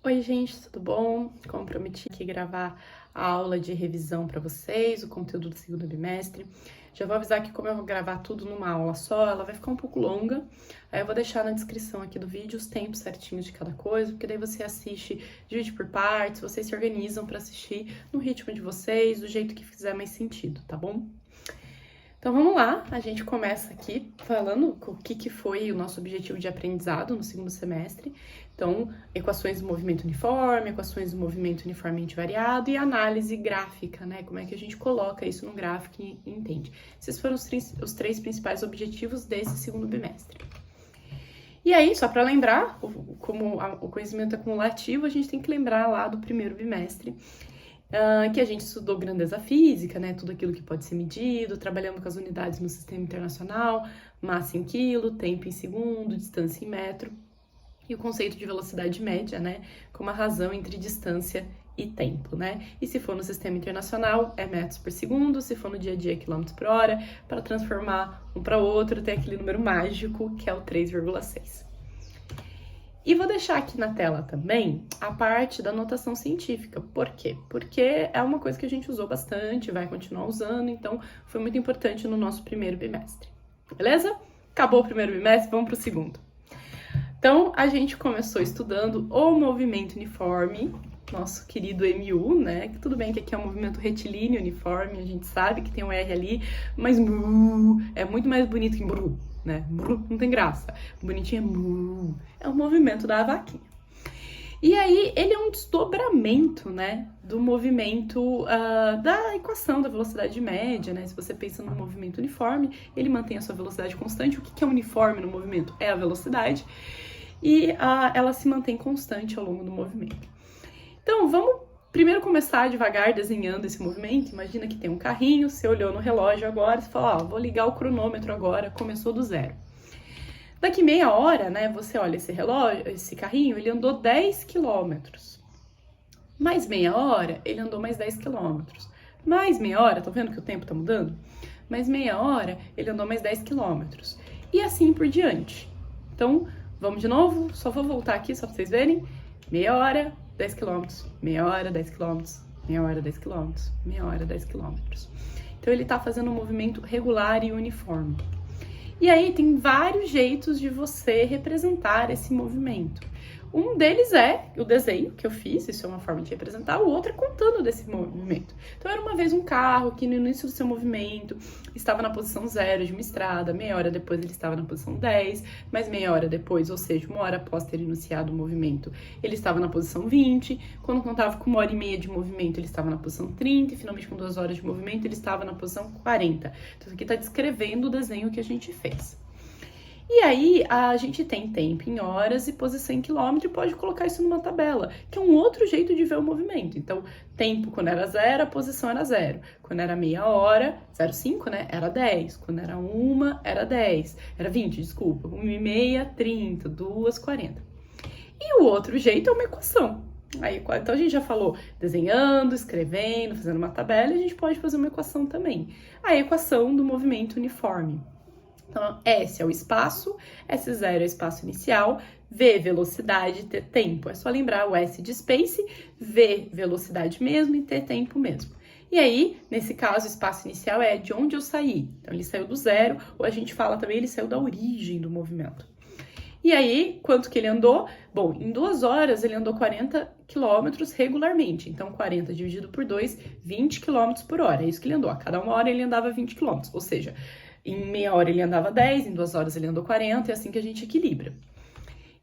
Oi, gente, tudo bom? Como prometi aqui gravar a aula de revisão para vocês, o conteúdo do segundo bimestre. Já vou avisar que como eu vou gravar tudo numa aula só, ela vai ficar um pouco longa. Aí eu vou deixar na descrição aqui do vídeo os tempos certinhos de cada coisa, porque daí você assiste, divide por partes, vocês se organizam para assistir no ritmo de vocês, do jeito que fizer mais sentido, tá bom? Então vamos lá, a gente começa aqui falando o que foi o nosso objetivo de aprendizado no segundo semestre. Então, equações do movimento uniforme, equações do movimento uniformemente variado e análise gráfica, né? Como é que a gente coloca isso no gráfico e entende. Esses foram os três principais objetivos desse segundo bimestre. E aí, só para lembrar, como o conhecimento é acumulativo, a gente tem que lembrar lá do primeiro bimestre, que a gente estudou grandeza física, né? Tudo aquilo que pode ser medido, trabalhando com as unidades no sistema internacional, massa em quilo, tempo em segundo, distância em metro, e o conceito de velocidade média, né? Como a razão entre distância e tempo, né? E se for no sistema internacional, é metros por segundo, se for no dia a dia, é quilômetros por hora, para transformar um para outro, tem aquele número mágico, que é o 3,6. E vou deixar aqui na tela também a parte da notação científica. Por quê? Porque é uma coisa que a gente usou bastante, vai continuar usando, então foi muito importante no nosso primeiro bimestre. Beleza? Acabou o primeiro bimestre, vamos para o segundo. Então, a gente começou estudando o movimento uniforme, nosso querido MU, né? Tudo bem que aqui é um movimento retilíneo uniforme, a gente sabe que tem um R ali, mas é muito mais bonito que bru, né? Bru não tem graça. Bonitinho é mu. É o movimento da vaquinha. E aí, ele é um desdobramento, né, do movimento da equação da velocidade média, né? Se você pensa no movimento uniforme, ele mantém a sua velocidade constante. O que é uniforme no movimento? É a velocidade. E ela se mantém constante ao longo do movimento. Então, vamos primeiro começar devagar desenhando esse movimento. Imagina que tem um carrinho, você olhou no relógio agora, você falou, vou ligar o cronômetro agora, começou do zero. Daqui meia hora, né, você olha esse relógio, esse carrinho, ele andou 10 quilômetros. Mais meia hora, ele andou mais 10 quilômetros. Mais meia hora, tá vendo que o tempo tá mudando? Mais meia hora, ele andou mais 10 quilômetros. E assim por diante. Então, vamos de novo, só vou voltar aqui só pra vocês verem. Meia hora, 10 quilômetros, meia hora, 10 quilômetros, meia hora, 10 quilômetros, meia hora, 10 quilômetros. Então, ele tá fazendo um movimento regular e uniforme. E aí, tem vários jeitos de você representar esse movimento. Um deles é o desenho que eu fiz, isso é uma forma de representar, o outro é contando desse movimento. Então, era uma vez um carro que no início do seu movimento estava na posição 0 de uma estrada, meia hora depois ele estava na posição 10, mas meia hora depois, ou seja, uma hora após ter iniciado o movimento, ele estava na posição 20, quando contava com 1h30 de movimento, ele estava na posição 30, e finalmente com 2 horas de movimento, ele estava na posição 40. Então, isso aqui está descrevendo o desenho que a gente fez. E aí, a gente tem tempo em horas e posição em quilômetro e pode colocar isso numa tabela, que é um outro jeito de ver o movimento. Então, tempo quando era 0, a posição era 0. Quando era meia hora, 0,5, né? Era 10. Quando era 1, era 10. Era 20, desculpa. 1h30, 30, 2, 40. E o outro jeito é uma equação. Aí, então, a gente já falou desenhando, escrevendo, fazendo uma tabela, e a gente pode fazer uma equação também. A equação do movimento uniforme. Então, S é o espaço, S0 é o espaço inicial, V, velocidade, T, tempo. É só lembrar o S de space, V, velocidade mesmo e T, tempo mesmo. E aí, nesse caso, o espaço inicial é de onde eu saí. Então, ele saiu do zero, ou a gente fala também, ele saiu da origem do movimento. E aí, quanto que ele andou? Bom, em 2 horas ele andou 40 quilômetros regularmente. Então, 40 dividido por 2, 20 quilômetros por hora. É isso que ele andou. A cada 1 hora ele andava 20 quilômetros. Ou seja, em meia hora ele andava 10, em 2 horas ele andou 40, é assim que a gente equilibra.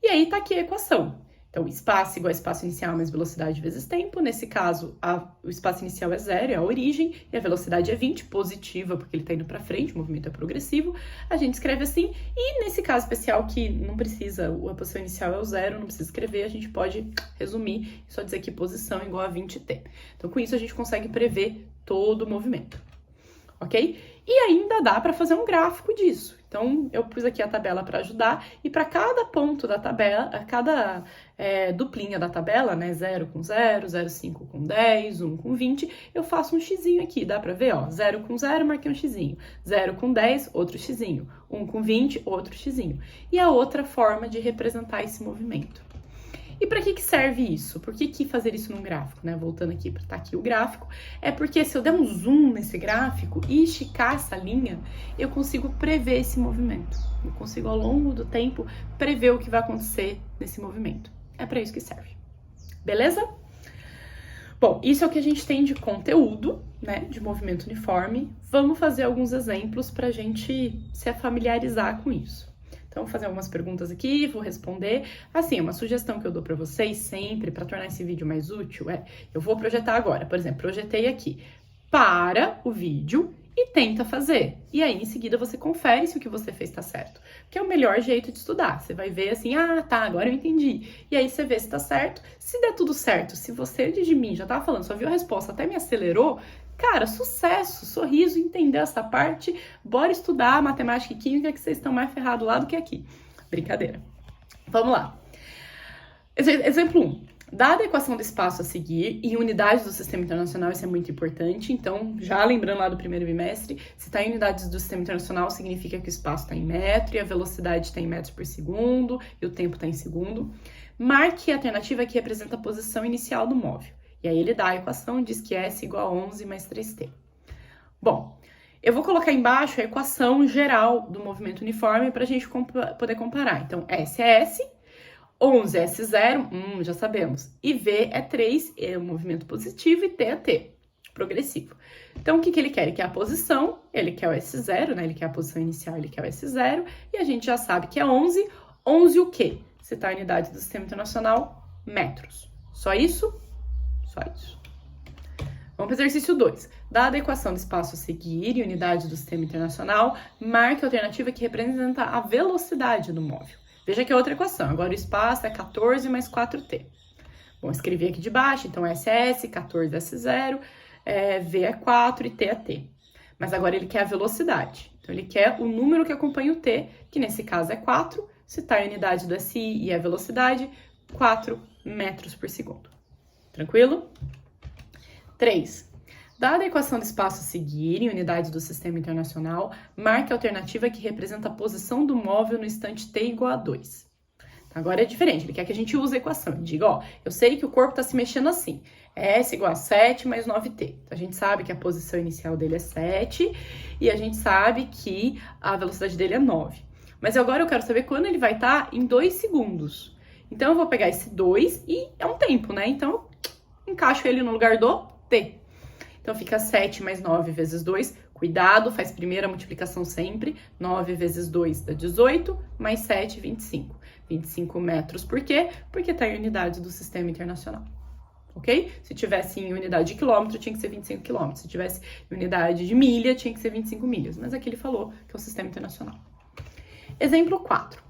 E aí tá aqui a equação. Então, espaço igual a espaço inicial mais velocidade vezes tempo. Nesse caso, o espaço inicial é 0, é a origem, e a velocidade é 20, positiva, porque ele tá indo pra frente, o movimento é progressivo. A gente escreve assim, e nesse caso especial que não precisa, a posição inicial é o 0, não precisa escrever, a gente pode resumir e só dizer que posição igual a 20t. Então, com isso a gente consegue prever todo o movimento. Ok? E ainda dá para fazer um gráfico disso. Então, eu pus aqui a tabela para ajudar, e para cada ponto da tabela, cada duplinha da tabela, né, 0 com 0, 0,5 com 10, 1 com 20, eu faço um xizinho aqui, dá para ver, ó, 0 com 0, marquei um xizinho, 0 com 10, outro xizinho, 1 com 20, outro xizinho. E a outra forma de representar esse movimento. E para que serve isso? Por que fazer isso num gráfico, né? Voltando aqui para aqui o gráfico, é porque se eu der um zoom nesse gráfico e esticar essa linha, eu consigo prever esse movimento. Eu consigo, ao longo do tempo, prever o que vai acontecer nesse movimento. É para isso que serve. Beleza? Bom, isso é o que a gente tem de conteúdo, né, de movimento uniforme. Vamos fazer alguns exemplos para a gente se familiarizar com isso. Então, vou fazer algumas perguntas aqui, vou responder. Assim, uma sugestão que eu dou para vocês sempre, para tornar esse vídeo mais útil, eu vou projetar agora. Por exemplo, projetei aqui. Para o vídeo e tenta fazer. E aí, em seguida, você confere se o que você fez tá certo. Que é o melhor jeito de estudar. Você vai ver assim, tá, agora eu entendi. E aí, você vê se tá certo. Se der tudo certo, se você, de mim, já tava falando, só viu a resposta, até me acelerou, cara, sucesso, sorriso, entendeu essa parte, bora estudar matemática e química que vocês estão mais ferrados lá do que aqui. Brincadeira. Vamos lá. Exemplo 1. Dada a equação do espaço a seguir em unidades do Sistema Internacional, isso é muito importante. Então, já lembrando lá do primeiro bimestre, se está em unidades do Sistema Internacional, significa que o espaço está em metro e a velocidade está em metros por segundo e o tempo está em segundo. Marque a alternativa que representa a posição inicial do móvel. E aí ele dá a equação e diz que S igual a 11 mais 3t. Bom, eu vou colocar embaixo a equação geral do movimento uniforme para a gente poder comparar. Então, S é S, 11 é S0, já sabemos. E V é 3, é o movimento positivo, e T é T, progressivo. Então, o que ele quer? Ele quer a posição, ele quer o S0, né? Ele quer a posição inicial, ele quer o S0. E a gente já sabe que é 11. 11 o quê? Se está em unidade do Sistema Internacional, metros. Só isso? Só isso. Vamos para o exercício 2. Dada a equação do espaço a seguir e unidade do Sistema Internacional, marque a alternativa que representa a velocidade do móvel. Veja que é outra equação. Agora o espaço é 14 mais 4t. Bom, escrevi aqui de baixo, então S é S, 14 é S0, V é 4 e T é T. Mas agora ele quer a velocidade. Então ele quer o número que acompanha o T, que nesse caso é 4, se está em unidade do SI e a velocidade, 4 metros por segundo. Tranquilo? 3. Dada a equação do espaço a seguir em unidades do Sistema Internacional, marque a alternativa que representa a posição do móvel no instante t igual a 2. Agora é diferente, ele quer que a gente use a equação. Ele diga, eu sei que o corpo está se mexendo assim. S igual a 7 mais 9t. Então, a gente sabe que a posição inicial dele é 7 e a gente sabe que a velocidade dele é 9. Mas agora eu quero saber quando ele vai estar em 2 segundos. Então, eu vou pegar esse 2 e é um tempo, né? Então, encaixo ele no lugar do t. Então, fica 7 mais 9 vezes 2. Cuidado, faz primeira multiplicação sempre. 9 vezes 2 dá 18, mais 7, 25. 25 metros, por quê? Porque está em unidade do Sistema Internacional. Ok? Se tivesse em unidade de quilômetro, tinha que ser 25 quilômetros. Se tivesse em unidade de milha, tinha que ser 25 milhas. Mas aqui ele falou que é o Sistema Internacional. Exemplo 4.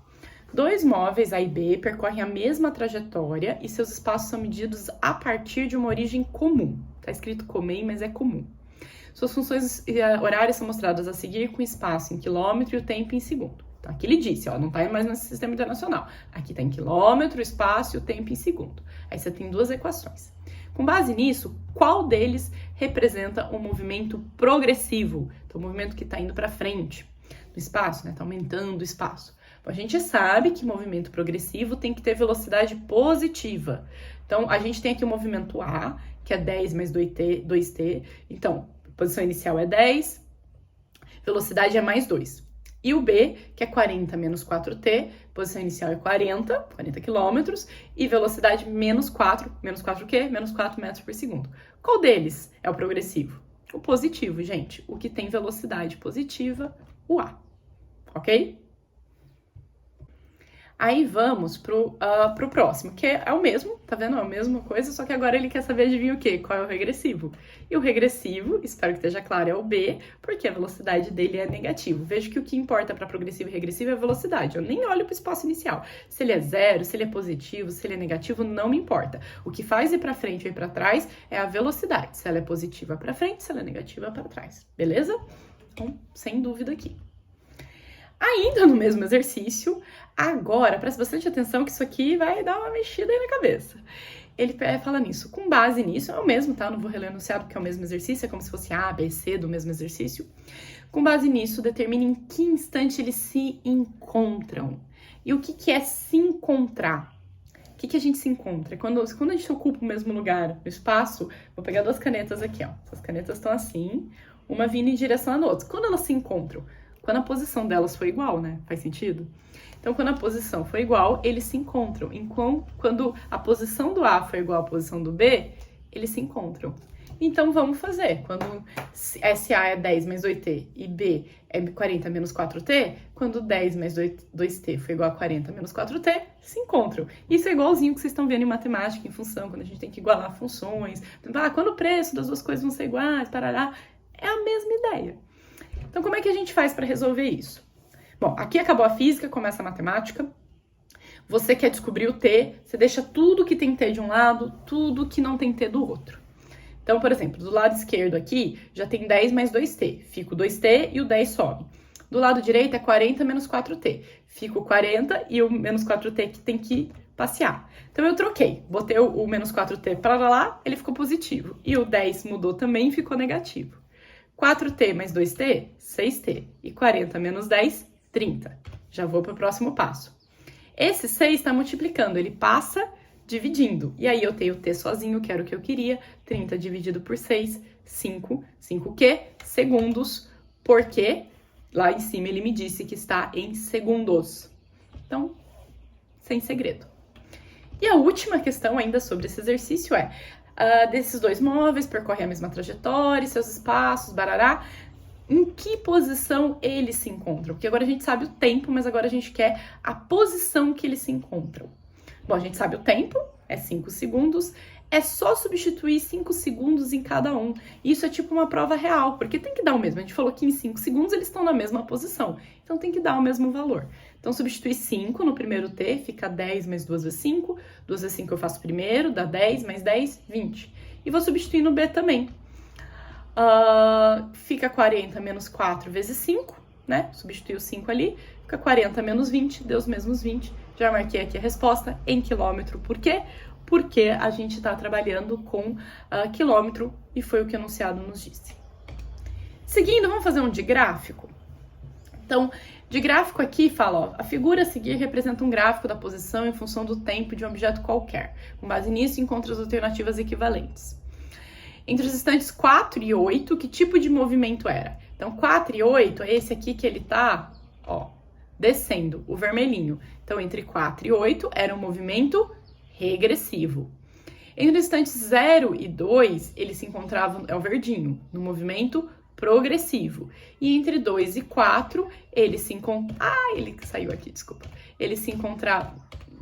2 móveis A e B percorrem a mesma trajetória e seus espaços são medidos a partir de uma origem comum. Tá escrito comum, mas é comum. Suas funções horárias são mostradas a seguir com espaço em quilômetro e o tempo em segundo. Então, aqui ele disse, não tá mais no Sistema Internacional. Aqui tá em quilômetro, espaço e o tempo em segundo. Aí você tem duas equações. Com base nisso, qual deles representa um movimento progressivo? Então, o movimento que está indo para frente no espaço, né? Tá aumentando o espaço. Bom, a gente sabe que movimento progressivo tem que ter velocidade positiva. Então, a gente tem aqui o movimento A, que é 10 mais 2t. Então, posição inicial é 10, velocidade é mais 2. E o B, que é 40 menos 4t, posição inicial é 40 quilômetros, e velocidade menos 4. Menos 4 o quê? Menos 4 metros por segundo. Qual deles é o progressivo? O positivo, gente. O que tem velocidade positiva, o A. Ok? Aí vamos pro próximo, que é o mesmo, tá vendo? É a mesma coisa, só que agora ele quer saber, adivinha o quê? Qual é o regressivo? E o regressivo, espero que esteja claro, é o B, porque a velocidade dele é negativo. Veja que o que importa para progressivo e regressivo é a velocidade. Eu nem olho para o espaço inicial. Se ele é zero, se ele é positivo, se ele é negativo, não me importa. O que faz ir para frente ou ir para trás é a velocidade. Se ela é positiva para frente, se ela é negativa para trás. Beleza? Então, sem dúvida aqui. Ainda no mesmo exercício, agora, preste bastante atenção que isso aqui vai dar uma mexida aí na cabeça. Ele fala nisso, com base nisso, é o mesmo, tá? Não vou reler o enunciado porque é o mesmo exercício, é como se fosse A, B, C do mesmo exercício. Com base nisso, determine em que instante eles se encontram. E o que é se encontrar? O que a gente se encontra? Quando a gente ocupa o mesmo lugar no espaço, vou pegar 2 canetas aqui, ó. Essas canetas estão assim, uma vindo em direção à outra. Quando elas se encontram, quando a posição delas foi igual, né? Faz sentido? Então, quando a posição foi igual, eles se encontram. Enquanto, quando a posição do A foi igual à posição do B, eles se encontram. Então, vamos fazer. Quando SA é 10 mais 2T e B é 40 menos 4T, quando 10 mais 2T foi igual a 40 menos 4T, se encontram. Isso é igualzinho que vocês estão vendo em matemática, em função, quando a gente tem que igualar funções. Quando o preço das duas coisas vão ser iguais, parará, é a mesma ideia. Então, como é que a gente faz para resolver isso? Bom, aqui acabou a física, começa a matemática. Você quer descobrir o T, você deixa tudo que tem T de um lado, tudo que não tem T do outro. Então, por exemplo, do lado esquerdo aqui, já tem 10 mais 2T. Fica o 2T e o 10 sobe. Do lado direito é 40 menos 4T. Fica o 40 e o menos 4T que tem que passear. Então, eu troquei. Botei o menos 4T para lá, ele ficou positivo. E o 10 mudou também e ficou negativo. 4T mais 2T, 6T. E 40 menos 10, 30. Já vou para o próximo passo. Esse 6 está multiplicando, ele passa dividindo. E aí eu tenho o T sozinho, que era o que eu queria. 30 dividido por 6, 5. 5 quê? Segundos. Porque lá em cima ele me disse que está em segundos. Então, sem segredo. E a última questão ainda sobre esse exercício é... desses dois móveis percorrem a mesma trajetória, seus espaços, barará. Em que posição eles se encontram? Porque agora a gente sabe o tempo, mas agora a gente quer a posição que eles se encontram. Bom, a gente sabe o tempo, é 5 segundos, é só substituir 5 segundos em cada um. Isso é tipo uma prova real, porque tem que dar o mesmo. A gente falou que em 5 segundos eles estão na mesma posição, então tem que dar o mesmo valor. Então, substituir 5 no primeiro T, fica 10 mais 2 vezes 5. 2 vezes 5 eu faço primeiro, dá 10 mais 10, 20. E vou substituir no B também. Fica 40 menos 4 vezes 5, né? Substitui o 5 ali, fica 40 menos 20, deu os mesmos 20. Já marquei aqui a resposta em quilômetro. Por quê? Porque a gente está trabalhando com quilômetro e foi o que o enunciado nos disse. Seguindo, vamos fazer um de gráfico? Então, de gráfico aqui fala, ó, a figura a seguir representa um gráfico da posição em função do tempo de um objeto qualquer. Com base nisso, encontra as alternativas equivalentes. Entre os instantes 4 e 8, que tipo de movimento era? Então, 4 e 8 é esse aqui que ele tá, ó, descendo, o vermelhinho. Então, entre 4 e 8 era um movimento regressivo. Entre os instantes 0 e 2, eles se encontravam, é o verdinho, no movimento progressivo. E entre 2 e 4, eles se encontravam... ele saiu aqui, desculpa. Eles se encontravam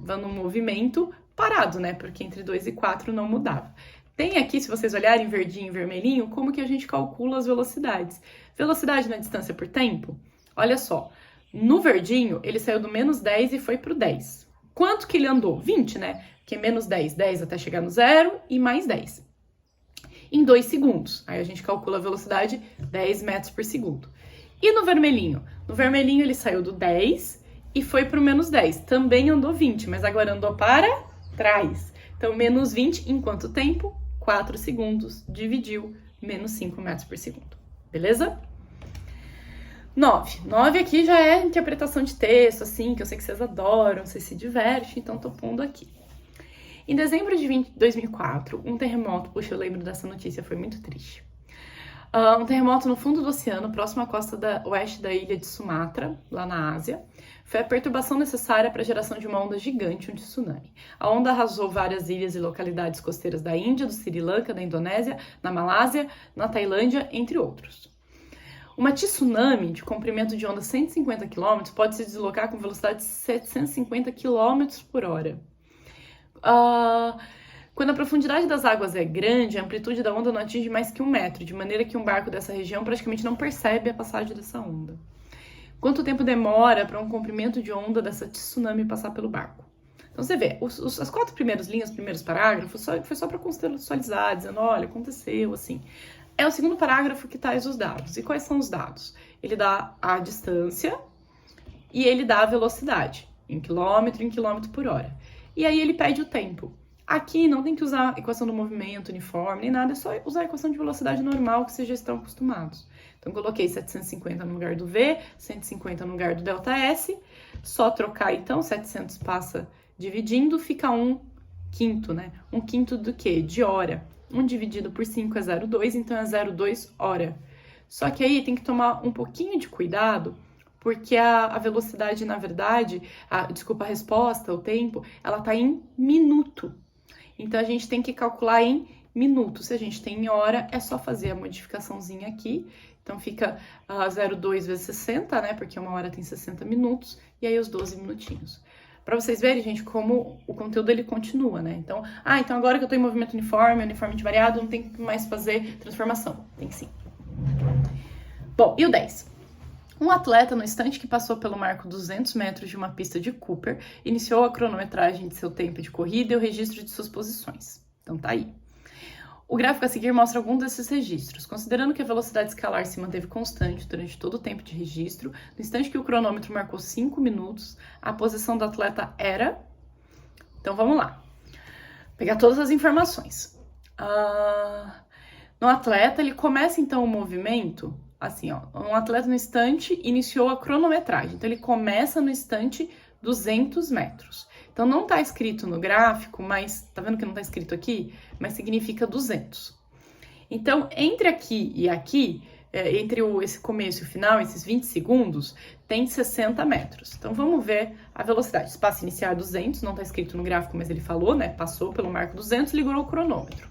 no movimento parado, né? Porque entre 2 e 4 não mudava. Tem aqui, se vocês olharem verdinho e vermelhinho, como que a gente calcula as velocidades. Velocidade na distância por tempo, olha só. No verdinho, ele saiu do menos 10 e foi pro 10. Quanto que ele andou? 20, né? Porque menos 10, 10 até chegar no 0 e mais 10. Em 2 segundos. Aí a gente calcula a velocidade 10 metros por segundo. E no vermelhinho? No vermelhinho ele saiu do 10 e foi pro menos 10. Também andou 20, mas agora andou para trás. Então, menos 20 em quanto tempo? 4 segundos, dividiu, menos 5 metros por segundo. Beleza? 9. 9 aqui já é interpretação de texto, assim, que eu sei que vocês adoram, vocês se divertem, então tô pondo aqui. Em dezembro de 2004, um terremoto, puxa, eu lembro dessa notícia, foi muito triste. Um terremoto no fundo do oceano, próximo à costa oeste da ilha de Sumatra, lá na Ásia, foi a perturbação necessária para a geração de uma onda gigante, um tsunami. A onda arrasou várias ilhas e localidades costeiras da Índia, do Sri Lanka, da Indonésia, na Malásia, na Tailândia, entre outros. Uma tsunami de comprimento de onda 150 km pode se deslocar com velocidade de 750 km por hora. Quando a profundidade das águas é grande, a amplitude da onda não atinge mais que 1 metro, de maneira que um barco dessa região praticamente não percebe a passagem dessa onda. Quanto tempo demora para um comprimento de onda dessa tsunami passar pelo barco? Então você vê, as 4 primeiras linhas, os primeiros parágrafos, foi só para contextualizar, dizendo, olha, aconteceu, assim. É o segundo parágrafo que traz os dados. E quais são os dados? Ele dá a distância e ele dá a velocidade, em quilômetro por hora. E aí ele pede o tempo. Aqui não tem que usar a equação do movimento uniforme, nem nada, é só usar a equação de velocidade normal que vocês já estão acostumados. Então, coloquei 750 no lugar do V, 150 no lugar do ΔS, só trocar então, 700 passa dividindo, fica 1 quinto, né? 1/5 do quê? De hora. 1 dividido por 5 é 0,2, então é 0,2 hora. Só que aí tem que tomar um pouquinho de cuidado, porque a velocidade, na verdade, a resposta, o tempo, ela tá em minuto. Então, a gente tem que calcular em minuto. Se a gente tem em hora, é só fazer a modificaçãozinha aqui. Então, fica 0,2 vezes 60, né? Porque uma hora tem 60 minutos, e aí os 12 minutinhos. Para vocês verem, gente, como o conteúdo ele continua, né? Então, então agora que eu tô em movimento uniforme variado, não tem que mais fazer transformação. Tem sim. Bom, e o 10? Um atleta, no instante que passou pelo marco 200 metros de uma pista de Cooper, iniciou a cronometragem de seu tempo de corrida e o registro de suas posições. Então tá aí. O gráfico a seguir mostra alguns desses registros. Considerando que a velocidade escalar se manteve constante durante todo o tempo de registro, no instante que o cronômetro marcou 5 minutos, a posição do atleta era... Então vamos lá. Pegar todas as informações. No atleta, ele começa então o movimento, assim, ó. Um atleta no instante iniciou a cronometragem. Então ele começa no instante 200 metros. Então, não tá escrito no gráfico, mas tá vendo que não tá escrito aqui? Mas significa 200. Então, entre aqui e aqui, entre esse começo e o final, esses 20 segundos, tem 60 metros. Então, vamos ver a velocidade. Espaço inicial 200, não tá escrito no gráfico, mas ele falou, né? Passou pelo marco 200, ligou o cronômetro.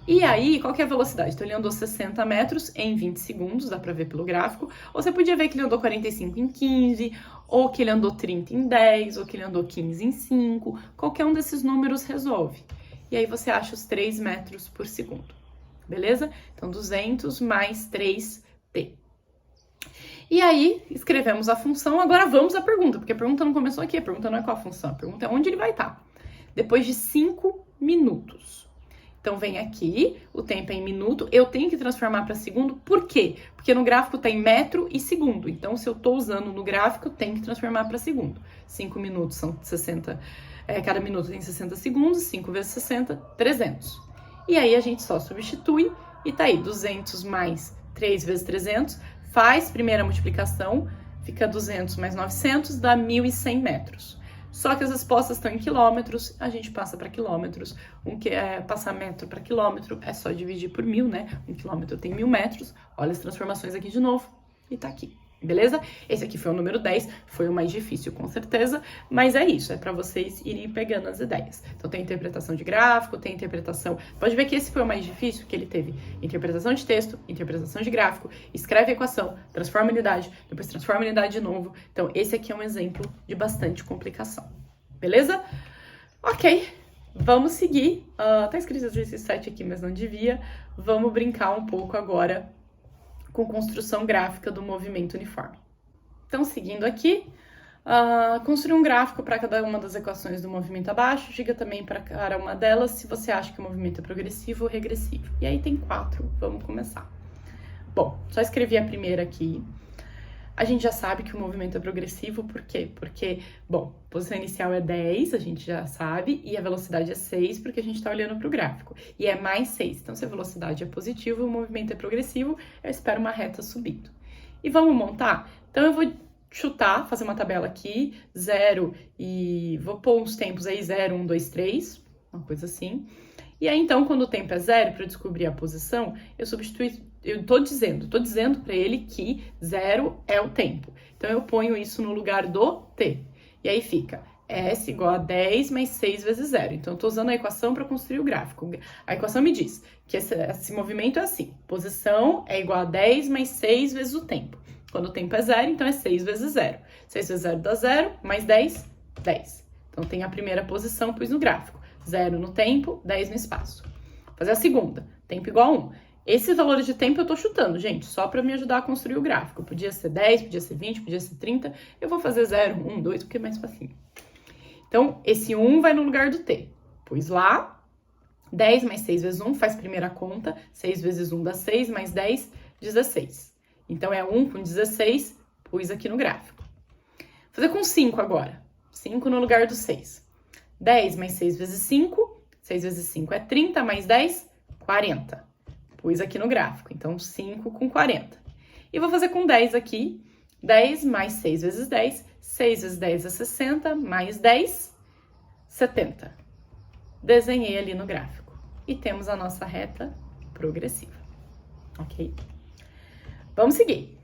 E aí, qual que é a velocidade? Então, ele andou 60 metros em 20 segundos, dá pra ver pelo gráfico. Ou você podia ver que ele andou 45 em 15, ou que ele andou 30 em 10, ou que ele andou 15 em 5. Qualquer um desses números resolve. E aí, você acha os 3 metros por segundo. Beleza? Então, 200 mais 3t. E aí, escrevemos a função. Agora, vamos à pergunta, porque a pergunta não começou aqui. A pergunta não é qual a função, a pergunta é onde ele vai estar. Depois de 5 minutos. Então, vem aqui, o tempo é em minuto, eu tenho que transformar para segundo, por quê? Porque no gráfico tem metro e segundo, então se eu tô usando no gráfico, eu tenho que transformar para segundo. 5 minutos são 60, cada minuto tem 60 segundos, 5 vezes 60, 300. E aí a gente só substitui e tá aí, 200 mais 3 vezes 300, faz primeira multiplicação, fica 200 mais 900, dá 1.100 metros. Só que as respostas estão em quilômetros, a gente passa para quilômetros. Passar metro para quilômetro é só dividir por 1.000, né? 1 quilômetro tem 1.000 metros. Olha as transformações aqui de novo e tá aqui, beleza? Esse aqui foi o número 10, foi o mais difícil com certeza, mas é isso, é para vocês irem pegando as ideias. Então tem interpretação de gráfico, tem interpretação... Pode ver que esse foi o mais difícil, que ele teve interpretação de texto, interpretação de gráfico, escreve a equação, transforma a unidade, depois transforma a unidade de novo. Então esse aqui é um exemplo de bastante complicação, beleza? Ok, vamos seguir. Tá escrito exercício 7 aqui, mas não devia. Vamos brincar um pouco agora com construção gráfica do movimento uniforme. Então, seguindo aqui, construir um gráfico para cada uma das equações do movimento abaixo, diga também para cada uma delas se você acha que o movimento é progressivo ou regressivo. E aí tem 4, vamos começar. Bom, só escrevi a primeira aqui. A gente já sabe que o movimento é progressivo, por quê? Porque, bom, a posição inicial é 10, a gente já sabe, e a velocidade é 6, porque a gente está olhando para o gráfico. E é mais 6, então se a velocidade é positiva, o movimento é progressivo, eu espero uma reta subindo. E vamos montar? Então eu vou chutar, fazer uma tabela aqui, 0 e vou pôr uns tempos aí, 0, 1, 2, 3, uma coisa assim. E aí, então, quando o tempo é 0, para eu descobrir a posição, eu tô dizendo para ele que 0 é o tempo. Então, eu ponho isso no lugar do t. E aí fica S igual a 10 mais 6 vezes 0. Então, eu tô usando a equação para construir o gráfico. A equação me diz que esse movimento é assim. Posição é igual a 10 mais 6 vezes o tempo. Quando o tempo é 0, então é 6 vezes 0. 6 vezes 0 dá 0, mais 10, 10. Então, tem a primeira posição, pus no gráfico. 0 no tempo, 10 no espaço. Vou fazer a segunda, tempo igual a 1. Esses valores de tempo eu tô chutando, gente, só para me ajudar a construir o gráfico. Podia ser 10, podia ser 20, podia ser 30. Eu vou fazer 0, 1, 2, porque é mais facinho. Então, esse 1 vai no lugar do t. Pus lá, 10 mais 6 vezes 1, faz primeira conta. 6 vezes 1 dá 6, mais 10, 16. Então, é 1 com 16, pus aqui no gráfico. Vou fazer com 5 agora. 5 no lugar do 6. 10 mais 6 vezes 5, 6 vezes 5 é 30, mais 10, 40. Pus aqui no gráfico, então 5 com 40. E vou fazer com 10 aqui, 10 mais 6 vezes 10, 6 vezes 10 é 60, mais 10, 70. desenhei ali no gráfico. E temos a nossa reta progressiva, ok? Vamos seguir.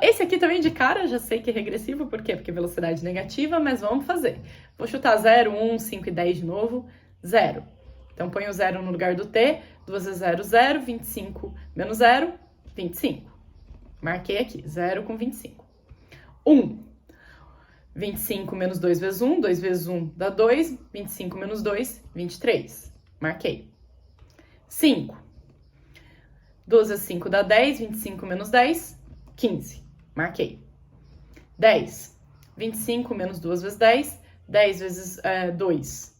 Esse aqui também de cara, já sei que é regressivo, por quê? Porque velocidade negativa, mas vamos fazer. Vou chutar 0, 1, 5 e 10 de novo. 0. Então, põe o 0 no lugar do t. 2 vezes 0, 0. 25 menos 0, 25. Marquei aqui, 0 com 25. 1. 25 menos 2 vezes 1. 2 vezes 1 dá 2. 25 menos 2, 23. Marquei. 5. 2 vezes 5 dá 10. 25 menos 10, 15. Marquei. 10. 25 menos 2 vezes 10. 10 vezes 2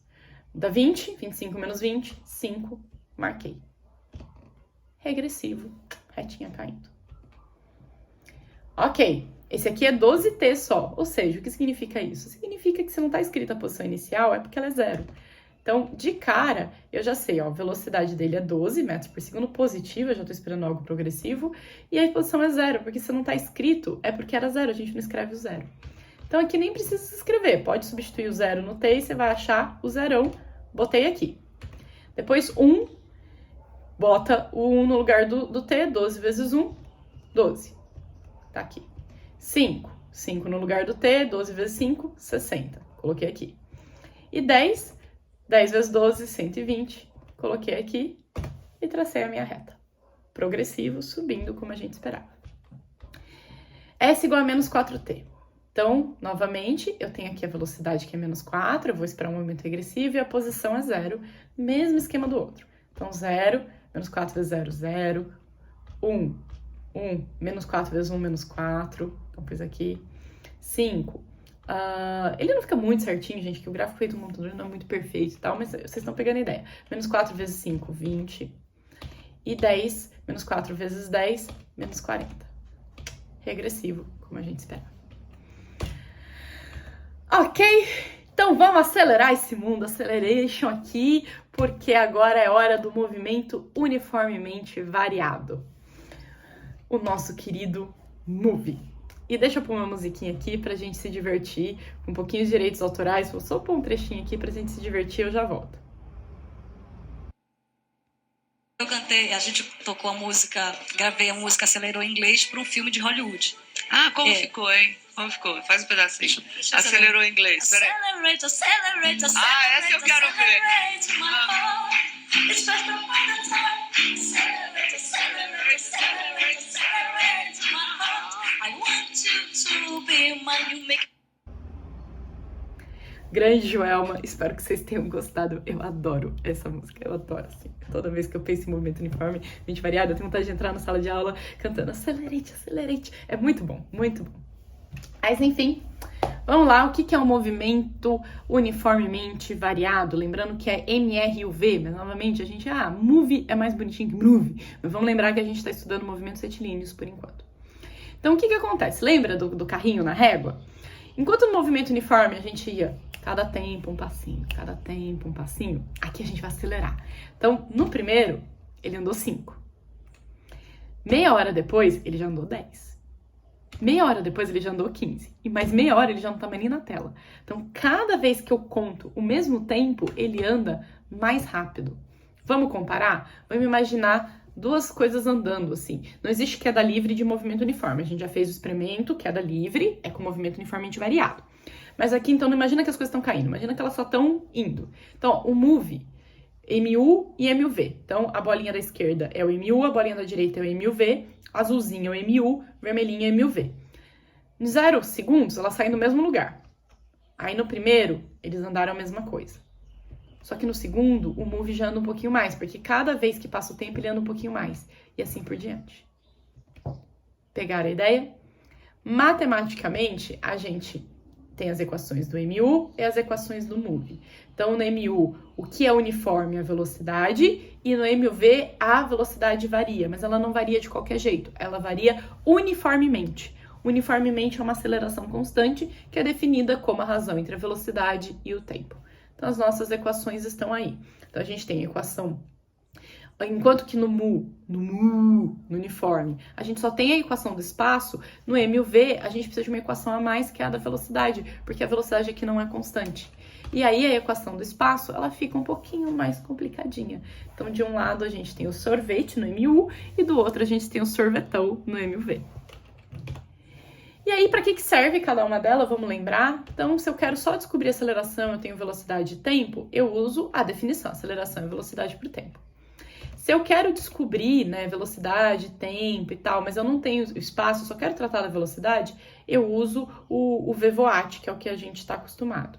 dá 20. 25 menos 20, 5. Marquei. Regressivo. Retinha caindo. Ok. Esse aqui é 12t só. Ou seja, o que significa isso? Significa que se não está escrita a posição inicial, é porque ela é 0. Então, de cara, eu já sei, ó, a velocidade dele é 12 metros por segundo positiva, eu já estou esperando algo progressivo, e a posição é 0, porque se não está escrito, é porque era 0, a gente não escreve o 0. Então, aqui nem precisa se escrever, pode substituir o 0 no t e você vai achar o zerão, botei aqui. Depois, 1, bota o 1 no lugar do t, 12 vezes 1, 12. Tá aqui. 5, 5 no lugar do t, 12 vezes 5, 60. Coloquei aqui. E 10, 10 vezes 12, 120. Coloquei aqui e tracei a minha reta. Progressivo, subindo como a gente esperava. S igual a menos 4t. Então, novamente, eu tenho aqui a velocidade que é menos 4, eu vou esperar um movimento regressivo e a posição é 0. Mesmo esquema do outro. Então, 0, menos 4 vezes 0, 0. 1, 1, menos 4 vezes 1, menos 4. Então, pus aqui. 5. Ele não fica muito certinho, gente, que o gráfico feito no computador não é muito perfeito e tal, mas vocês estão pegando a ideia. Menos 4 vezes 5, 20. E 10, menos 4 vezes 10, menos 40. Regressivo, como a gente esperava. Ok, então vamos acelerar esse mundo, acceleration aqui, porque agora é hora do movimento uniformemente variado. O nosso querido Move. E deixa eu pôr uma musiquinha aqui pra gente se divertir, com um pouquinho de direitos autorais. Vou só pôr um trechinho aqui pra gente se divertir, eu já volto. Eu cantei, a gente tocou a música, gravei a música Acelerou em Inglês para um filme de Hollywood. Ah, como ficou, hein? Como ficou? Faz um pedacinho. Acelerou em inglês. Peraí. Accelerate, accelerate, accelerate. Ah, essa eu quero ver. Accelerate, my heart. It's just a matter of time. Accelerate, accelerate, accelerate, accelerate, my heart. I want you to be mine, you make. Grande Joelma, espero que vocês tenham gostado. Eu adoro essa música, eu adoro, assim. Toda vez que eu penso em movimento uniforme, mente variada, eu tenho vontade de entrar na sala de aula cantando Accelerate, Accelerate. É muito bom, muito bom. Mas, enfim, vamos lá. O que é um movimento uniformemente variado? Lembrando que é MRUV, mas, novamente, a gente... Move é mais bonitinho que Move. Mas vamos lembrar que a gente está estudando movimentos retilíneos, por enquanto. Então, o que acontece? Lembra do carrinho na régua? Enquanto no movimento uniforme a gente ia cada tempo um passinho, cada tempo um passinho, aqui a gente vai acelerar. Então, no primeiro, ele andou 5. Meia hora depois, ele já andou 10. Meia hora depois, ele já andou 15. E mais meia hora, ele já não tá mais nem na tela. Então, cada vez que eu conto o mesmo tempo, ele anda mais rápido. Vamos comparar? Vamos imaginar duas coisas andando, assim. Não existe queda livre de movimento uniforme. A gente já fez o experimento, queda livre é com movimento uniformemente variado. Mas aqui, então, não imagina que as coisas estão caindo. Imagina que elas só estão indo. Então, o Move, MU e MUV. Então, a bolinha da esquerda é o MU, a bolinha da direita é o MUV, azulzinho é o MU, vermelhinho é o MUV. Em 0 segundos, elas saem no mesmo lugar. Aí, no primeiro, eles andaram a mesma coisa. Só que no segundo, o Move já anda um pouquinho mais, porque cada vez que passa o tempo, ele anda um pouquinho mais. E assim por diante. Pegaram a ideia? Matematicamente, a gente tem as equações do MU e as equações do Move. Então, no MU, o que é uniforme é a velocidade, e no MUV, a velocidade varia, mas ela não varia de qualquer jeito, ela varia uniformemente. Uniformemente é uma aceleração constante, que é definida como a razão entre a velocidade e o tempo. Então, as nossas equações estão aí. Então, a gente tem a equação... Enquanto que no uniforme, a gente só tem a equação do espaço, no MUV a gente precisa de uma equação a mais, que é a da velocidade, porque a velocidade aqui não é constante. E aí a equação do espaço, ela fica um pouquinho mais complicadinha. Então, de um lado a gente tem o sorvete no MU e do outro a gente tem o sorvetão no MV. E aí, para que serve cada uma delas? Vamos lembrar? Então, se eu quero só descobrir aceleração, eu tenho velocidade e tempo, eu uso a definição, aceleração é velocidade por tempo. Se eu quero descobrir, né, velocidade, tempo e tal, mas eu não tenho espaço, eu só quero tratar da velocidade, eu uso o VVOAT, que é o que a gente está acostumado.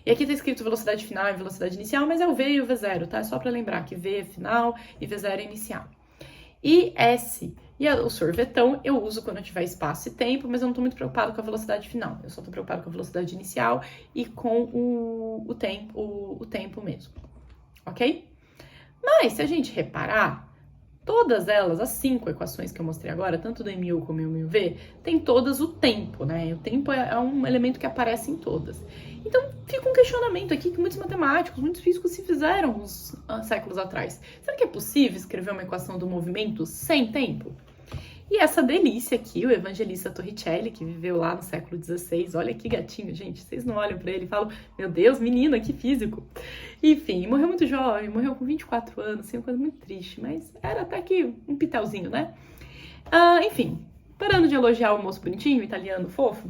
E aqui está escrito velocidade final e velocidade inicial, mas é o V e o V0, tá? É só para lembrar que V é final e V0 é inicial. E S e o sorvetão eu uso quando eu tiver espaço e tempo, mas eu não estou muito preocupado com a velocidade final. Eu só estou preocupado com a velocidade inicial e com o tempo mesmo, ok? Mas se a gente reparar, todas elas, as 5 equações que eu mostrei agora, tanto do MU como do MV, tem todas o tempo, né? O tempo é um elemento que aparece em todas. Então, fica um questionamento aqui que muitos matemáticos, muitos físicos se fizeram uns séculos atrás. Será que é possível escrever uma equação do movimento sem tempo? E essa delícia aqui, o Evangelista Torricelli, que viveu lá no século XVI, olha que gatinho, gente, vocês não olham pra ele e falam, meu Deus, menina, que físico. Enfim, morreu muito jovem, morreu com 24 anos, assim, uma coisa muito triste, mas era até que um pitelzinho, né? Enfim, parando de elogiar o moço bonitinho, italiano, fofo,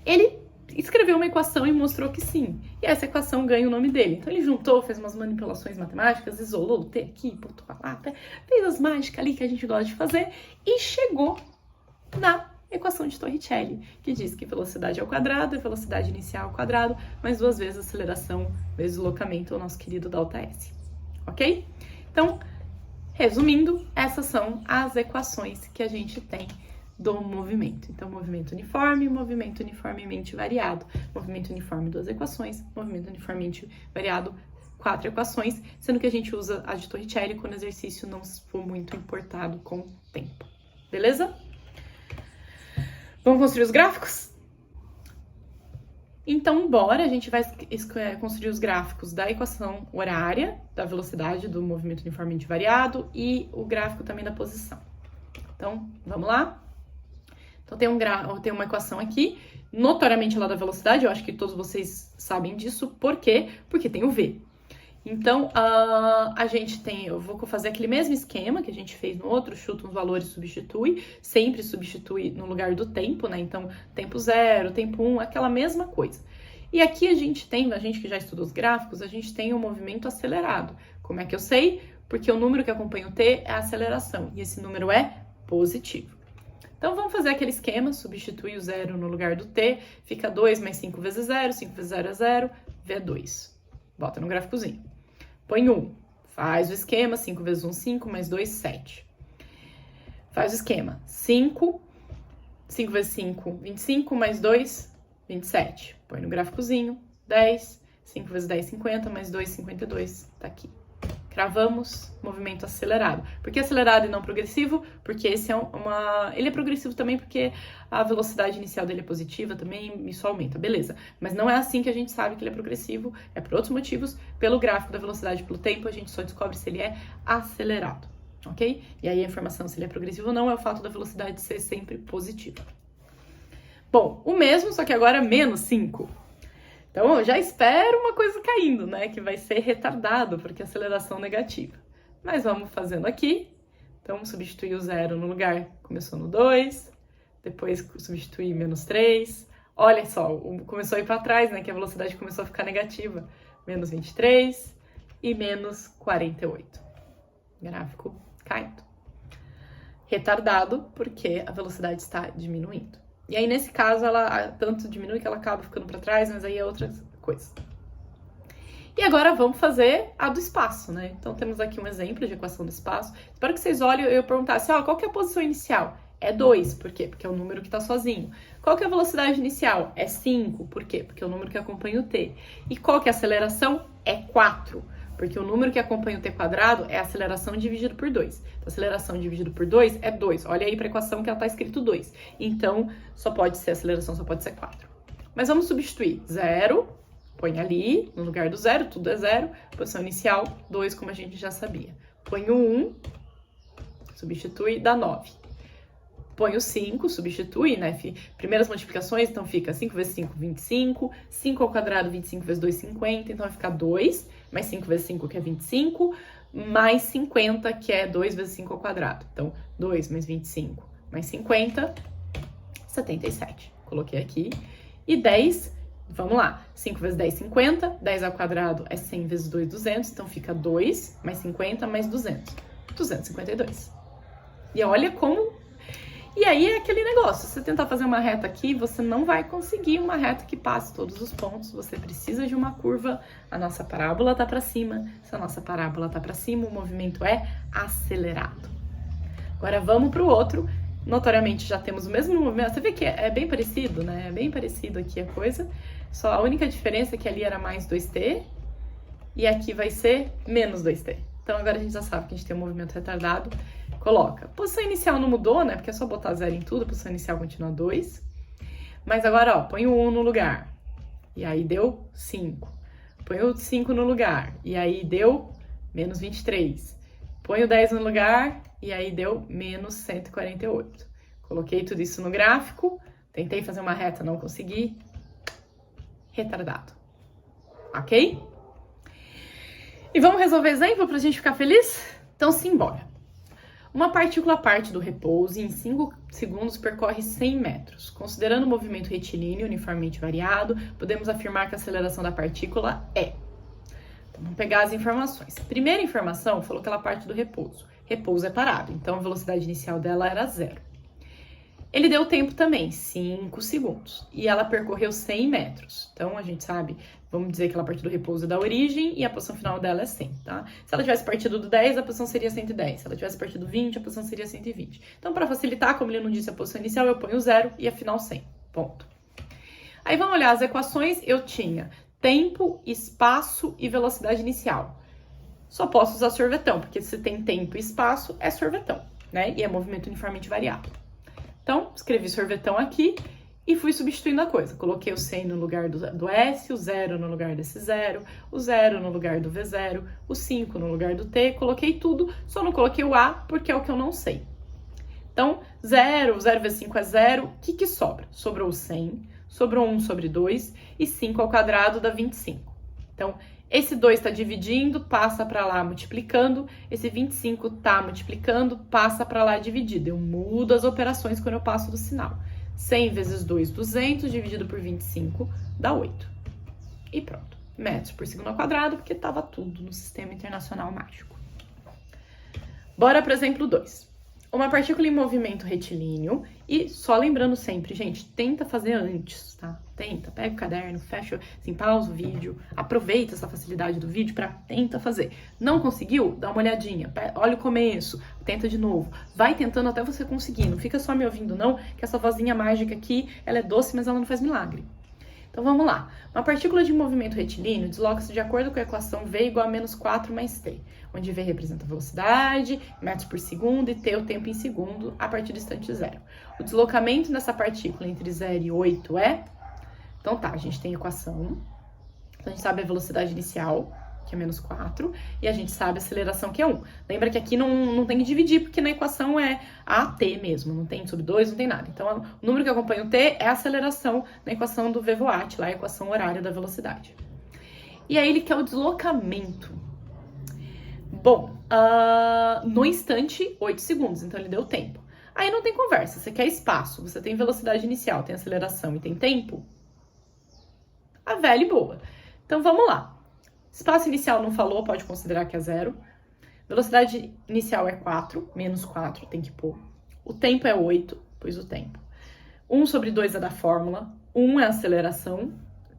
ele escreveu uma equação e mostrou que sim. E essa equação ganha o nome dele. Então ele juntou, fez umas manipulações matemáticas, isolou o T aqui, botou lá, fez as mágicas ali que a gente gosta de fazer e chegou na equação de Torricelli, que diz que velocidade ao quadrado é velocidade inicial ao quadrado, mais 2 vezes aceleração vezes deslocamento, o nosso querido ΔS. Ok? Então, resumindo, essas são as equações que a gente tem do movimento. Então, movimento uniformemente variado. Movimento uniforme, 2 equações. Movimento uniformemente variado, 4 equações, sendo que a gente usa a de Torricelli quando o exercício não for muito importado com o tempo. Beleza? Vamos construir os gráficos? Então, bora, a gente vai construir os gráficos da equação horária, da velocidade do movimento uniformemente variado e o gráfico também da posição. Então, vamos lá? Então, tem uma equação aqui, notoriamente lá da velocidade, eu acho que todos vocês sabem disso. Por quê? Porque tem o V. Então, eu vou fazer aquele mesmo esquema que a gente fez no outro, chuta uns valores e substitui, sempre substitui no lugar do tempo, né? Então, tempo 0, tempo 1, aquela mesma coisa. E aqui a gente que já estudou os gráficos, a gente tem o movimento acelerado. Como é que eu sei? Porque o número que acompanha o T é a aceleração, e esse número é positivo. Então, vamos fazer aquele esquema, substitui o 0 no lugar do T, fica 2 mais 5 vezes 0, 5 vezes 0 é 0, V é 2. Bota no gráficozinho. Põe 1, faz o esquema, 5 vezes 1, 5, mais 2, 7. Faz o esquema, 5 vezes 5, 25, mais 2, 27. Põe no gráficozinho, 10, 5 vezes 10, 50, mais 2, 52, tá aqui. Cravamos movimento acelerado. Por que acelerado e não progressivo? Porque esse ele é progressivo também porque a velocidade inicial dele é positiva também, isso aumenta, beleza. Mas não é assim que a gente sabe que ele é progressivo, é por outros motivos. Pelo gráfico da velocidade pelo tempo, a gente só descobre se ele é acelerado, ok? E aí a informação se ele é progressivo ou não é o fato da velocidade ser sempre positiva. Bom, o mesmo, só que agora menos 5. Então, eu já espero uma coisa caindo, né? Que vai ser retardado, porque aceleração negativa. Mas vamos fazendo aqui. Então, substituir o 0 no lugar, começou no 2. Depois, substituir menos 3. Olha só, começou a ir para trás, né? Que a velocidade começou a ficar negativa. Menos 23 e menos 48. Gráfico caindo. Retardado, porque a velocidade está diminuindo. E aí, nesse caso, ela tanto diminui que ela acaba ficando para trás, mas aí é outra coisa. E agora vamos fazer a do espaço, né? Então, temos aqui um exemplo de equação do espaço. Espero que vocês olhem e eu perguntasse, qual que é a posição inicial? É 2, por quê? Porque é o número que está sozinho. Qual que é a velocidade inicial? É 5, por quê? Porque é o número que acompanha o t. E qual que é a aceleração? É 4. Porque o número que acompanha o t quadrado é a aceleração dividido por 2. Então, aceleração dividido por 2 é 2. Olha aí para a equação que ela está escrito 2. Então, aceleração só pode ser 4. Mas vamos substituir 0, põe ali, no lugar do 0, tudo é 0. Posição inicial, 2, como a gente já sabia. Põe o 1, substitui, dá 9. põe o 5, substitui, né? Primeiras multiplicações, então fica 5 vezes 5, 25. 5 ao quadrado, 25 vezes 2, 50. Então vai ficar 2, mais 5 vezes 5, que é 25, mais 50, que é 2 vezes 5 ao quadrado. Então, 2 mais 25 mais 50, 77. Coloquei aqui. E 10, vamos lá. 5 vezes 10, 50. 10 ao quadrado é 100 vezes 2, 200. Então fica 2 mais 50 mais 200. 252. E olha como... E aí é aquele negócio, se você tentar fazer uma reta aqui, você não vai conseguir uma reta que passe todos os pontos, você precisa de uma curva, a nossa parábola tá para cima, se a nossa parábola tá para cima, o movimento é acelerado. Agora vamos para o outro, notoriamente já temos o mesmo movimento, você vê que é bem parecido, né? É bem parecido aqui a coisa, só a única diferença é que ali era mais 2t e aqui vai ser menos 2t. Então agora a gente já sabe que a gente tem um movimento retardado. Coloca. Posição inicial não mudou, né? Porque é só botar 0 em tudo, a posição inicial continua 2. Mas agora, ó, põe o 1 no lugar. E aí deu 5. Põe o 5 no lugar. E aí deu menos 23. Põe o 10 no lugar. E aí deu menos 148. Coloquei tudo isso no gráfico. Tentei fazer uma reta, não consegui. Retardado. Ok? E vamos resolver exemplo pra gente ficar feliz? Então, simbora. Uma partícula parte do repouso e em 5 segundos percorre 100 metros. Considerando o movimento retilíneo uniformemente variado, podemos afirmar que a aceleração da partícula é... Então, vamos pegar as informações. Primeira informação falou que ela parte do repouso. Repouso é parado, então a velocidade inicial dela era 0. Ele deu tempo também, 5 segundos. E ela percorreu 100 metros. Então, a gente sabe, vamos dizer que ela partiu do repouso da origem e a posição final dela é 100, tá? Se ela tivesse partido do 10, a posição seria 110. Se ela tivesse partido do 20, a posição seria 120. Então, para facilitar, como ele não disse a posição inicial, eu ponho 0 e a final 100. Ponto. Aí, vamos olhar as equações. Eu tinha tempo, espaço e velocidade inicial. Só posso usar sorvetão, porque se tem tempo e espaço, é sorvetão, né? E é movimento uniformemente variável. Então, escrevi sorvetão aqui e fui substituindo a coisa. Coloquei o 100 no lugar do S, o 0 no lugar desse 0, o 0 no lugar do V0, o 5 no lugar do T. Coloquei tudo, só não coloquei o A porque é o que eu não sei. Então, 0 vezes 5 é 0. O que sobra? Sobrou 100, sobrou 1 sobre 2 e 5 ao quadrado dá 25. Então, esse 2 está dividindo, passa para lá multiplicando. Esse 25 está multiplicando, passa para lá dividido. Eu mudo as operações quando eu passo do sinal. 100 vezes 2, 200, dividido por 25, dá 8. E pronto. Metros por segundo ao quadrado, porque estava tudo no Sistema Internacional Mágico. Bora para o exemplo 2. Uma partícula em movimento retilíneo. E só lembrando sempre, gente, tenta fazer antes, tá? Tenta, pega o caderno, fecha, assim, pausa o vídeo, aproveita essa facilidade do vídeo para tenta fazer. Não conseguiu? Dá uma olhadinha, olha o começo, tenta de novo. Vai tentando até você conseguir, não fica só me ouvindo não, que essa vozinha mágica aqui, ela é doce, mas ela não faz milagre. Então vamos lá. Uma partícula de movimento retilíneo desloca-se de acordo com a equação V igual a menos 4 mais T, onde V representa a velocidade, metros por segundo, e T o tempo em segundo, a partir do instante 0. O deslocamento dessa partícula entre 0 e 8 é... Então tá, a gente tem a equação, então a gente sabe a velocidade inicial, que é menos 4, e a gente sabe a aceleração, que é 1. Lembra que aqui não tem que dividir, porque na equação é AT mesmo, não tem sobre 2, não tem nada. Então, o número que acompanha o T é a aceleração na equação do VVOAT, lá é a equação horária da velocidade. E aí ele quer o deslocamento. Bom, no instante, 8 segundos, então ele deu tempo. Aí não tem conversa, você quer espaço, você tem velocidade inicial, tem aceleração e tem tempo, a velha e boa. Então vamos lá. Espaço inicial não falou, pode considerar que é 0. Velocidade inicial é 4, menos 4 tem que pôr. O tempo é 8, pôs o tempo. 1 sobre 2 é da fórmula, 1 é a aceleração,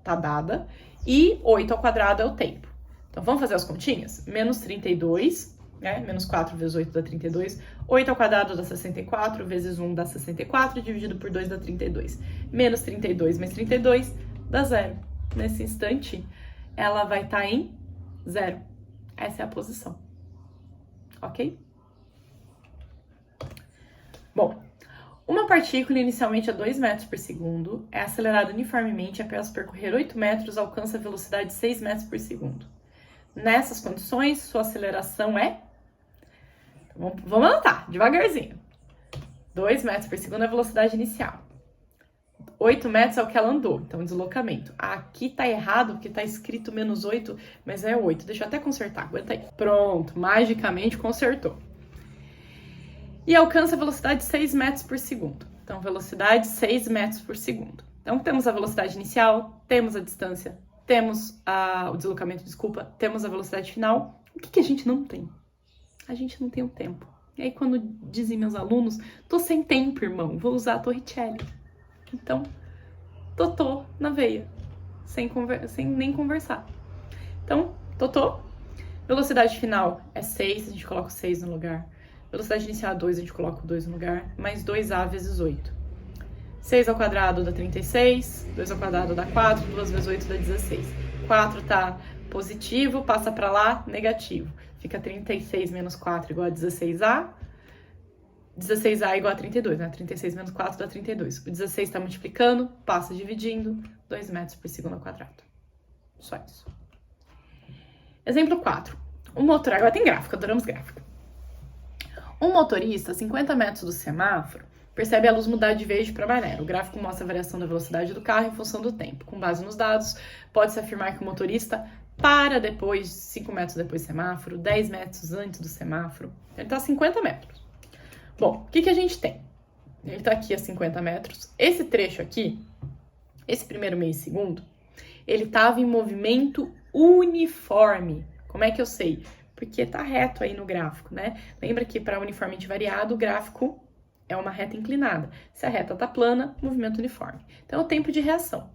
tá dada, e 8 ao quadrado é o tempo. Então vamos fazer as continhas? Menos 32, né? Menos 4 vezes 8 dá 32. 8 ao quadrado dá 64, vezes 1 dá 64, dividido por 2 dá 32. Menos 32 mais 32 dá 0. Nesse instante, ela vai estar em 0. Essa é a posição. Ok? Bom, uma partícula inicialmente a 2 metros por segundo é acelerada uniformemente após percorrer 8 metros, alcança a velocidade de 6 metros por segundo. Nessas condições, sua aceleração é... Vamos anotar, devagarzinho. 2 metros por segundo é a velocidade inicial. 8 metros é o que ela andou, então deslocamento. Aqui tá errado, porque tá escrito menos 8, mas é 8. Deixa eu até consertar, aguenta aí. Pronto, magicamente consertou. E alcança a velocidade de 6 metros por segundo. Então, velocidade 6 metros por segundo. Então, temos a velocidade inicial, temos a distância, temos o deslocamento, temos a velocidade final. O que a gente não tem? A gente não tem o tempo. E aí, quando dizem meus alunos, tô sem tempo, irmão, vou usar a Torricelli. Então, totô na veia, sem nem conversar. Então, totô, velocidade final é 6, a gente coloca o 6 no lugar. Velocidade inicial é 2, a gente coloca o 2 no lugar, mais 2a vezes 8. 6 ao quadrado dá 36, 2 ao quadrado dá 4, 2 vezes 8 dá 16. 4 tá positivo, passa para lá, negativo. Fica 36 menos 4 igual a 16a. 16a igual a 32, né? 36 menos 4 dá 32. O 16 está multiplicando, passa dividindo, 2 metros por segundo ao quadrado. Só isso. Exemplo 4. Um motor... Agora tem gráfico, adoramos gráfico. Um motorista, a 50 metros do semáforo, percebe a luz mudar de verde para amarelo. O gráfico mostra a variação da velocidade do carro em função do tempo. Com base nos dados, pode-se afirmar que o motorista para depois, 5 metros depois do semáforo, 10 metros antes do semáforo. Ele está a 50 metros. Bom, o que a gente tem? Ele está aqui a 50 metros. Esse trecho aqui, esse primeiro meio segundo, ele estava em movimento uniforme. Como é que eu sei? Porque tá reto aí no gráfico, né? Lembra que para uniformemente variado, o gráfico é uma reta inclinada. Se a reta tá plana, movimento uniforme. Então, é o tempo de reação.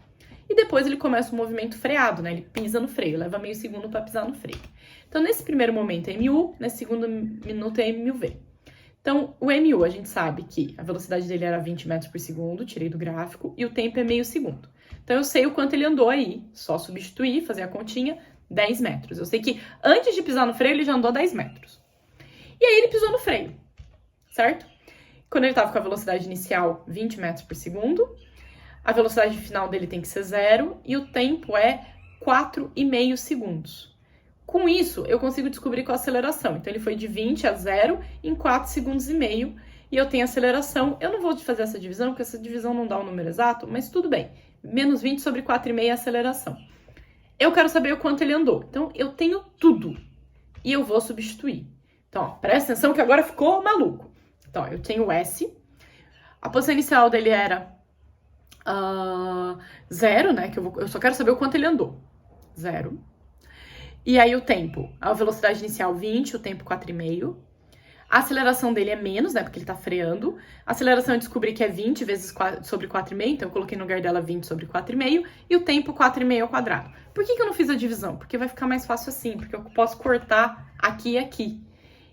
E depois ele começa o movimento freado, né? Ele pisa no freio, leva meio segundo para pisar no freio. Então, nesse primeiro momento é MU, nesse segundo minuto é MUV. Então, o MU, a gente sabe que a velocidade dele era 20 metros por segundo, tirei do gráfico, e o tempo é meio segundo. Então, eu sei o quanto ele andou aí, só substituir, fazer a continha, 10 metros. Eu sei que antes de pisar no freio, ele já andou 10 metros. E aí, ele pisou no freio, certo? Quando ele estava com a velocidade inicial 20 metros por segundo, a velocidade final dele tem que ser 0 e o tempo é 4,5 segundos. Com isso, eu consigo descobrir qual a aceleração. Então, ele foi de 20 a 0 em 4 segundos e meio e eu tenho aceleração. Eu não vou fazer essa divisão, porque essa divisão não dá um número exato, mas tudo bem. Menos 20 sobre 4,5 é a aceleração. Eu quero saber o quanto ele andou. Então, eu tenho tudo e eu vou substituir. Então, ó, presta atenção que agora ficou maluco. Então, eu tenho o S, a posição inicial dele era 0, né? Que eu só quero saber o quanto ele andou. 0. E aí o tempo, a velocidade inicial 20, o tempo 4,5. A aceleração dele é menos, né? Porque ele tá freando. A aceleração eu descobri que é 20 vezes sobre 4,5, então eu coloquei no lugar dela 20 sobre 4,5. E o tempo 4,5 ao quadrado. Por que eu não fiz a divisão? Porque vai ficar mais fácil assim, porque eu posso cortar aqui e aqui.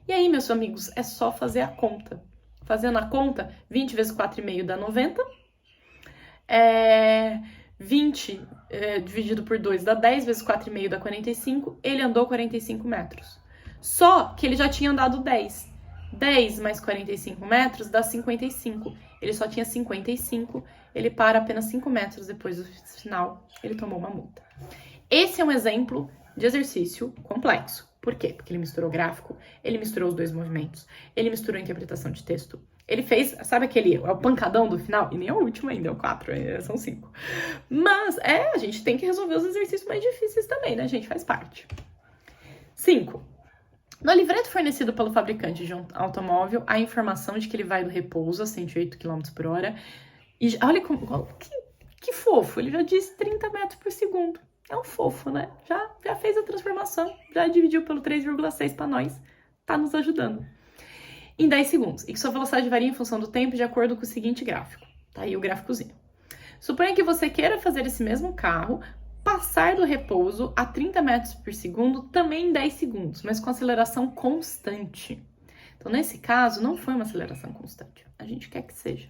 E aí, meus amigos, é só fazer a conta. Fazendo a conta, 20 vezes 4,5 dá 90. 20 dividido por 2 dá 10, vezes 4,5 dá 45. Ele andou 45 metros. Só que ele já tinha andado 10. 10 mais 45 metros dá 55. Ele só tinha 55. Ele para apenas 5 metros depois do final. Ele tomou uma multa. Esse é um exemplo de exercício complexo. Por quê? Porque ele misturou gráfico, ele misturou os dois movimentos, ele misturou a interpretação de texto. Ele fez, sabe aquele, o pancadão do final? E nem é o último ainda, é o 4, são 5. Mas, a gente tem que resolver os exercícios mais difíceis também, né, gente? Faz parte. 5. No livreto fornecido pelo fabricante de um automóvel, há informação de que ele vai do repouso a 108 km por hora. E olha que fofo, ele já disse 30 metros por segundo. É um fofo, né? Já fez a transformação, já dividiu pelo 3,6 para nós. Tá nos ajudando. Em 10 segundos. E que sua velocidade varia em função do tempo de acordo com o seguinte gráfico. Tá aí o gráficozinho. Suponha que você queira fazer esse mesmo carro passar do repouso a 30 metros por segundo também em 10 segundos, mas com aceleração constante. Então, nesse caso, não foi uma aceleração constante. A gente quer que seja.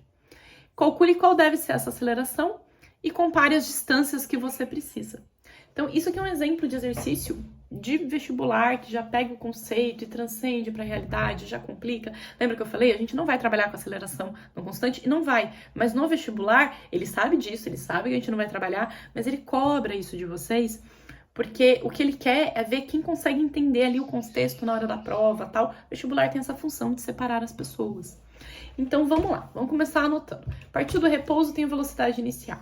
Calcule qual deve ser essa aceleração e compare as distâncias que você precisa. Então, isso aqui é um exemplo de exercício de vestibular que já pega o conceito e transcende para a realidade, já complica. Lembra que eu falei? A gente não vai trabalhar com aceleração não constante e não vai. Mas no vestibular, ele sabe disso, ele sabe que a gente não vai trabalhar, mas ele cobra isso de vocês Porque o que ele quer é ver quem consegue entender ali o contexto na hora da prova, tal. O vestibular tem essa função de separar as pessoas. Então, vamos lá. Vamos começar anotando. A partir do repouso, tem a velocidade inicial.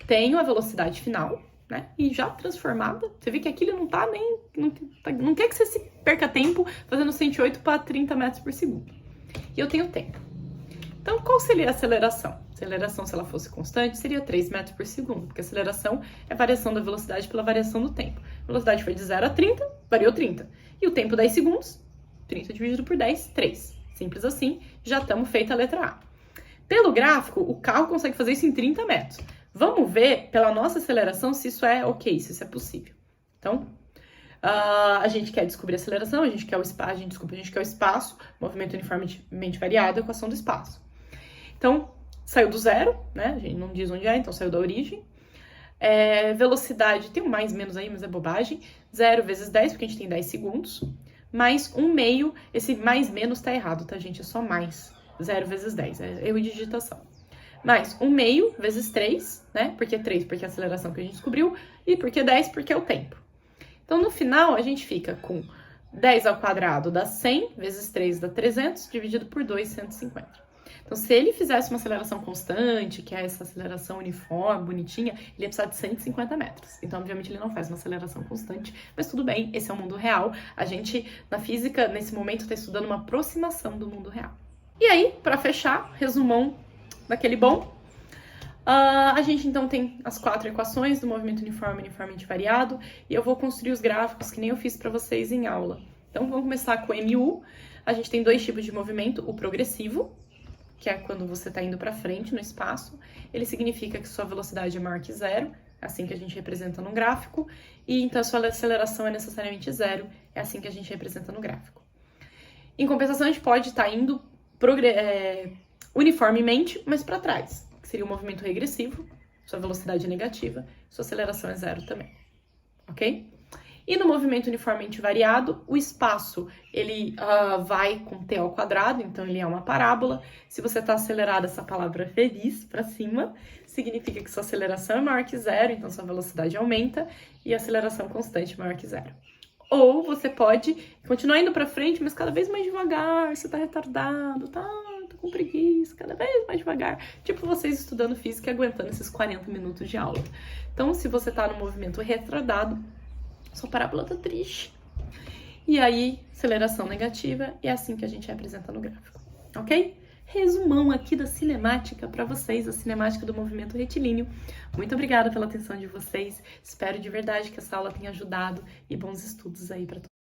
Tenho a velocidade final, né? E já transformada. Você vê que aquilo não tá nem... Não quer que você se perca tempo fazendo 108 para 30 metros por segundo. E eu tenho tempo. Então, qual seria a aceleração? A aceleração, se ela fosse constante, seria 3 metros por segundo, porque a aceleração é a variação da velocidade pela variação do tempo. A velocidade foi de 0 a 30, variou 30. E o tempo 10 segundos, 30 dividido por 10, 3. Simples assim, já estamos feita a letra A. Pelo gráfico, o carro consegue fazer isso em 30 metros. Vamos ver, pela nossa aceleração, se isso é ok, se isso é possível. Então, a gente quer descobrir a aceleração, a gente quer o espaço, movimento uniformemente variado, equação do espaço. Então, saiu do zero, né? A gente não diz onde é, então saiu da origem. Velocidade, tem um mais menos aí, mas é bobagem. 0 vezes 10, porque a gente tem 10 segundos. Mais 1/2, esse mais menos tá errado, tá, gente? É só mais. 0 vezes 10, é erro de digitação. Mais 1/2 vezes 3, né? Porque 3, porque é a aceleração que a gente descobriu. E porque 10, porque é o tempo. Então, no final, a gente fica com 10 ao quadrado dá 100, vezes 3 dá 300, dividido por 2, 150. Então, se ele fizesse uma aceleração constante, que é essa aceleração uniforme, bonitinha, ele ia precisar de 150 metros. Então, obviamente, ele não faz uma aceleração constante, mas tudo bem, esse é o mundo real. A gente, na física, nesse momento, está estudando uma aproximação do mundo real. E aí, para fechar, resumão daquele bom. A gente, então, tem as 4 equações do movimento uniformemente variado, e eu vou construir os gráficos que nem eu fiz para vocês em aula. Então, vamos começar com o MU. A gente tem 2 tipos de movimento, o progressivo, que é quando você está indo para frente no espaço. Ele significa que sua velocidade é maior que 0, assim que a gente representa no gráfico, e então a sua aceleração é necessariamente 0, é assim que a gente representa no gráfico. Em compensação, a gente pode estar indo uniformemente, mas para trás, que seria o movimento regressivo, sua velocidade é negativa, sua aceleração é 0 também, ok? E no movimento uniformemente variado, o espaço, ele vai com t ao quadrado, então ele é uma parábola. Se você está acelerado, essa palavra feliz para cima, significa que sua aceleração é maior que 0, então sua velocidade aumenta, e a aceleração constante é maior que 0. Ou você pode continuar indo para frente, mas cada vez mais devagar, você está retardado, tá com preguiça, cada vez mais devagar. Tipo vocês estudando física e aguentando esses 40 minutos de aula. Então, se você está no movimento retardado, sua parábola tá triste. E aí, aceleração negativa, e é assim que a gente representa no gráfico, ok? Resumão aqui da cinemática para vocês, a cinemática do movimento retilíneo. Muito obrigada pela atenção de vocês. Espero de verdade que essa aula tenha ajudado e bons estudos aí para todos.